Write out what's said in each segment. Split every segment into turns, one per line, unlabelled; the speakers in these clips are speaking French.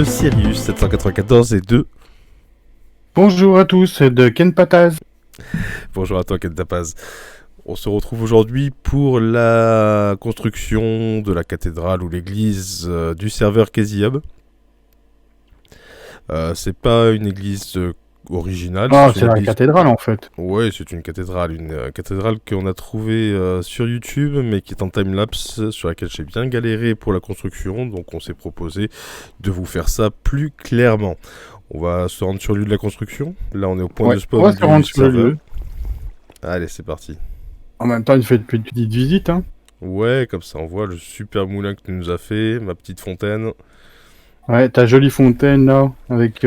de Sirius 794 et de...
Bonjour à tous, de Ken Pataz.
Bonjour à toi Ken Tapaz. On se retrouve aujourd'hui pour la construction de la cathédrale ou l'église du serveur Casey Hub. C'est pas une église originale.
Ah, c'est la cathédrale en fait.
Ouais, c'est une cathédrale qu'on a trouvée sur YouTube, mais qui est en timelapse, sur laquelle j'ai bien galéré pour la construction, donc on s'est proposé de vous faire ça plus clairement. On va se rendre sur le lieu de la construction. Là, on est au point de spawn.
On va se rendre sur le lieu.
Allez, c'est parti.
En même temps, il fait une petite visite, hein.
Ouais, comme ça, on voit le super moulin que tu nous as fait, ma petite fontaine.
Ouais, ta jolie fontaine là, avec.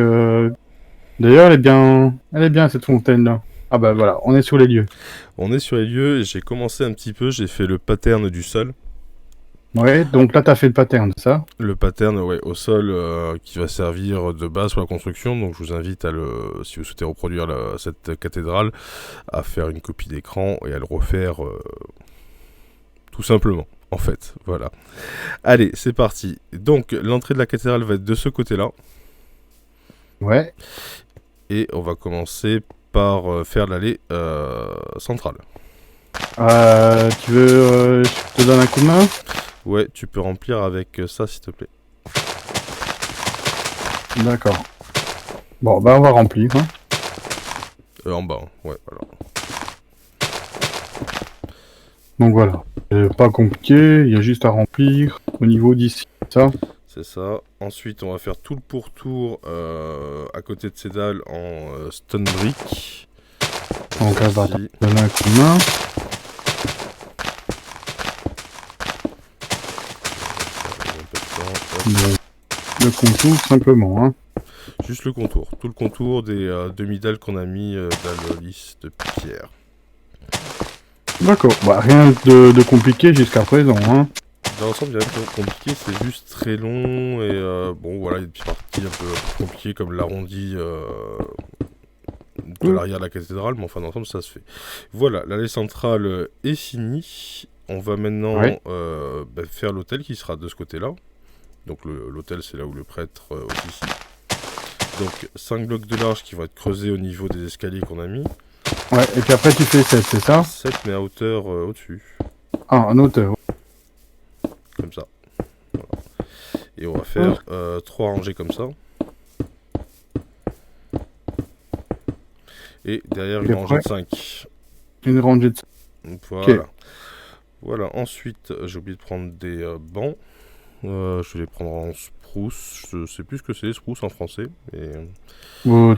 D'ailleurs, elle est bien cette fontaine là. Ah bah voilà, on est sur les lieux.
On est sur les lieux et j'ai commencé un petit peu, j'ai fait le pattern du sol.
Ouais, donc là t'as fait le pattern, ça.
Le pattern, ouais, au sol qui va servir de base pour la construction. Donc je vous invite si vous souhaitez reproduire cette cathédrale, à faire une copie d'écran et à le refaire tout simplement. En fait, voilà. Allez, c'est parti. Donc l'entrée de la cathédrale va être de ce côté-là.
Ouais.
Et on va commencer par faire l'allée centrale.
Tu veux je te donne un coup de main?
Ouais, tu peux remplir avec ça s'il te plaît.
D'accord. Bon, bah on va remplir, hein.
En bas, hein. Ouais, voilà.
Donc voilà. Pas compliqué, il y a juste à remplir au niveau d'ici, ça.
C'est ça. Ensuite, on va faire tout le pourtour à côté de ces dalles en stone brick.
Donc là, va donner un coup de main. Le contour, simplement, hein.
Juste le contour. Tout le contour des demi-dalles qu'on a mis dalles lisses de pierre.
D'accord. Bah, rien de compliqué jusqu'à présent, hein.
Dans l'ensemble, il n'y a rien de compliqué, c'est juste très long et bon, voilà, il y a des petites parties un peu compliquées comme l'arrondi de l'arrière de la cathédrale, mais enfin, dans l'ensemble, ça se fait. Voilà, l'allée centrale est finie. On va maintenant faire l'hôtel qui sera de ce côté-là. Donc l'hôtel, c'est là où le prêtre officie. Donc 5 blocs de large qui vont être creusés au niveau des escaliers qu'on a mis.
Ouais, et puis après tu fais 7, c'est ça?
7 mais à hauteur au-dessus.
Ah, en hauteur.
Comme ça. Voilà. Et on va faire 3 rangées comme ça. Et derrière une rangée de 5.
Une rangée de 5.
Voilà.
Okay.
Voilà, ensuite j'ai oublié de prendre des bancs. Je vais les prendre en spruce. Je sais plus ce que c'est, spruce en français. Mais...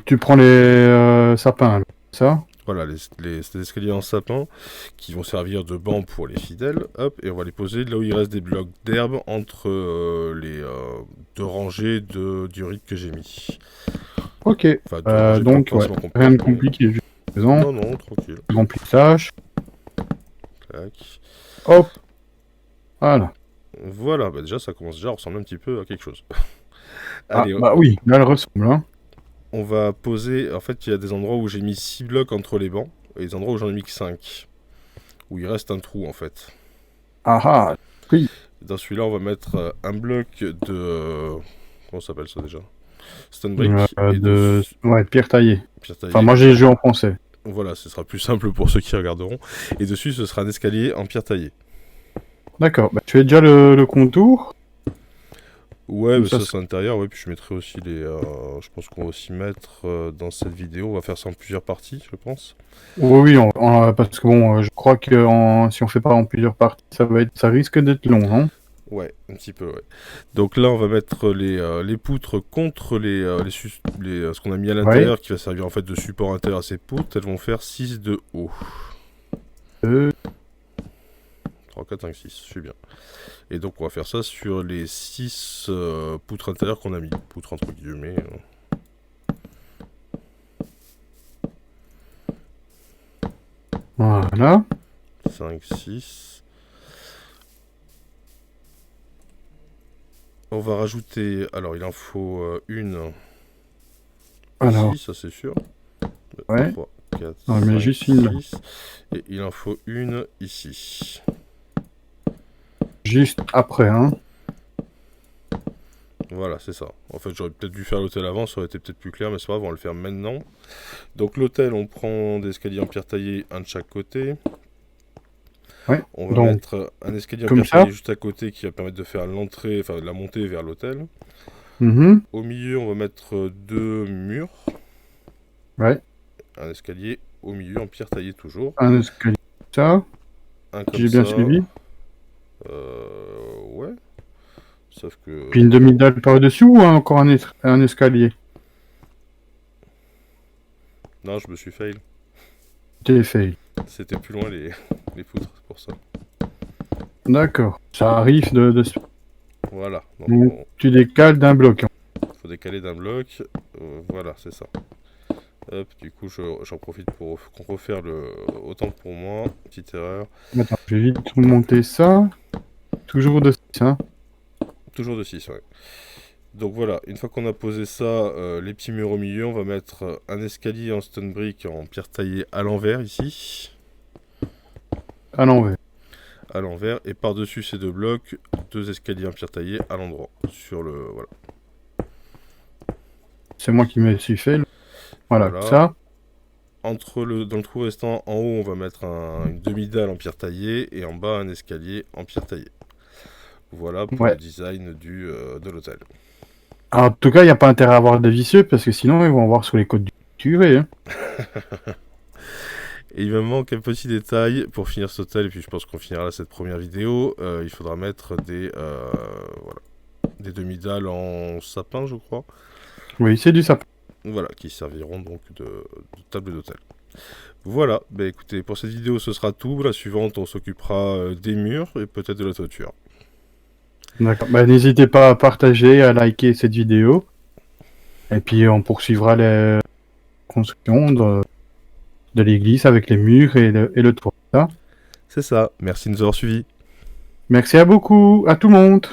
tu prends les sapins, ça?
Voilà, les escaliers en sapin qui vont servir de banc pour les fidèles. Hop, et on va les poser là où il reste des blocs d'herbe entre les deux rangées du riz que j'ai mis.
Ok,
enfin,
donc rien de compliqué. Juste
non, tranquille.
Remplissage.
Clac.
Hop. Voilà.
Voilà, bah déjà ça commence déjà à ressembler un petit peu à quelque chose.
Allez, bah oui, là elle ressemble, hein.
On va poser, en fait il y a des endroits où j'ai mis 6 blocs entre les bancs, et des endroits où j'en ai mis que 5. Où il reste un trou en fait.
Ah, oui.
Dans celui-là on va mettre un bloc de... comment ça s'appelle ça déjà? Stone brick.
Ouais, pierre taillée.
Pierre taillée.
Enfin moi j'ai le jeu en français.
Voilà, ce sera plus simple pour ceux qui regarderont. Et dessus ce sera un escalier en pierre taillée.
D'accord, bah tu fais déjà le contour?
Ouais, mais ça c'est à l'intérieur, ouais, puis je mettrai aussi les... je pense qu'on va aussi mettre dans cette vidéo, on va faire ça en plusieurs parties, je pense.
Oui, parce que bon, je crois que si on fait pas en plusieurs parties, ça risque d'être long, non?
Ouais, un petit peu, ouais. Donc là, on va mettre les poutres contre ce qu'on a mis à l'intérieur, qui va servir en fait de support intérieur à ces poutres. Elles vont faire 6 de haut. 3, 4, 5, 6, je suis bien. Et donc on va faire ça sur les 6 poutres intérieures qu'on a mis. Poutres entre guillemets.
Voilà.
5, 6. On va rajouter... Alors il en faut une...
Alors.
Ici, ça c'est sûr.
Ouais.
3, 4,
non, 5, juste 6.
Et il en faut une ici.
Juste après, hein.
Voilà, c'est ça. En fait, j'aurais peut-être dû faire l'hôtel avant, ça aurait été peut-être plus clair, mais c'est pas grave, on va le faire maintenant. Donc l'hôtel, on prend des escaliers en pierre taillée, un de chaque côté.
Ouais.
On va
Donc,
mettre un escalier en
comme
pierre
ça.
taillée juste à côté qui va permettre de faire l'entrée, enfin la montée vers l'hôtel.
Mhm.
Au milieu, on va mettre deux murs,
Ouais.
un escalier au milieu en pierre taillée toujours.
Un escalier. Ça.
Un
Si
comme
j'ai bien
ça.
suivi.
Ouais. Sauf que...
Puis une demi-dalle par-dessus ou encore un escalier?
Non, je me suis fail.
T'es fait.
C'était plus loin les poutres, c'est pour ça.
D'accord. Ça arrive de se...
Voilà. Donc,
Donc, tu décales d'un bloc.
faut décaler d'un bloc. Voilà, c'est ça. Hop, du coup, j'en profite pour refaire le... Autant pour moi. Petite erreur.
Attends, je vais vite remonter ça. Toujours de 6, hein.
Toujours de 6, ouais. Donc voilà, une fois qu'on a posé ça, les petits murs au milieu, on va mettre un escalier en stone brick en pierre taillée à l'envers ici.
À l'envers.
À l'envers. Et par-dessus ces deux blocs, deux escaliers en pierre taillée à l'endroit. Sur le... Voilà.
C'est moi qui me suis fait. Voilà,
Voilà.
ça.
Dans le trou restant, en haut, on va mettre une demi-dalle en pierre taillée et en bas, un escalier en pierre taillée. Voilà pour
Ouais.
le design de l'hôtel.
Alors, en tout cas, il n'y a pas intérêt à avoir des vicieux parce que sinon, ils vont voir sur les côtes du curé. Hein.
Et il me manque un petit détail pour finir cet hôtel, et puis je pense qu'on finira là cette première vidéo. Il faudra mettre voilà, des demi-dalles en sapin, je crois.
Oui, c'est du sapin.
Voilà, qui serviront donc de table d'hôtel. Voilà, bah écoutez, pour cette vidéo ce sera tout. La suivante, on s'occupera des murs et peut-être de la toiture.
D'accord. Bah, n'hésitez pas à partager, à liker cette vidéo. Et puis, on poursuivra les constructions de l'église avec les murs et le toit. Ça.
C'est ça, merci de nous avoir suivis.
Merci à beaucoup, à tout le monde.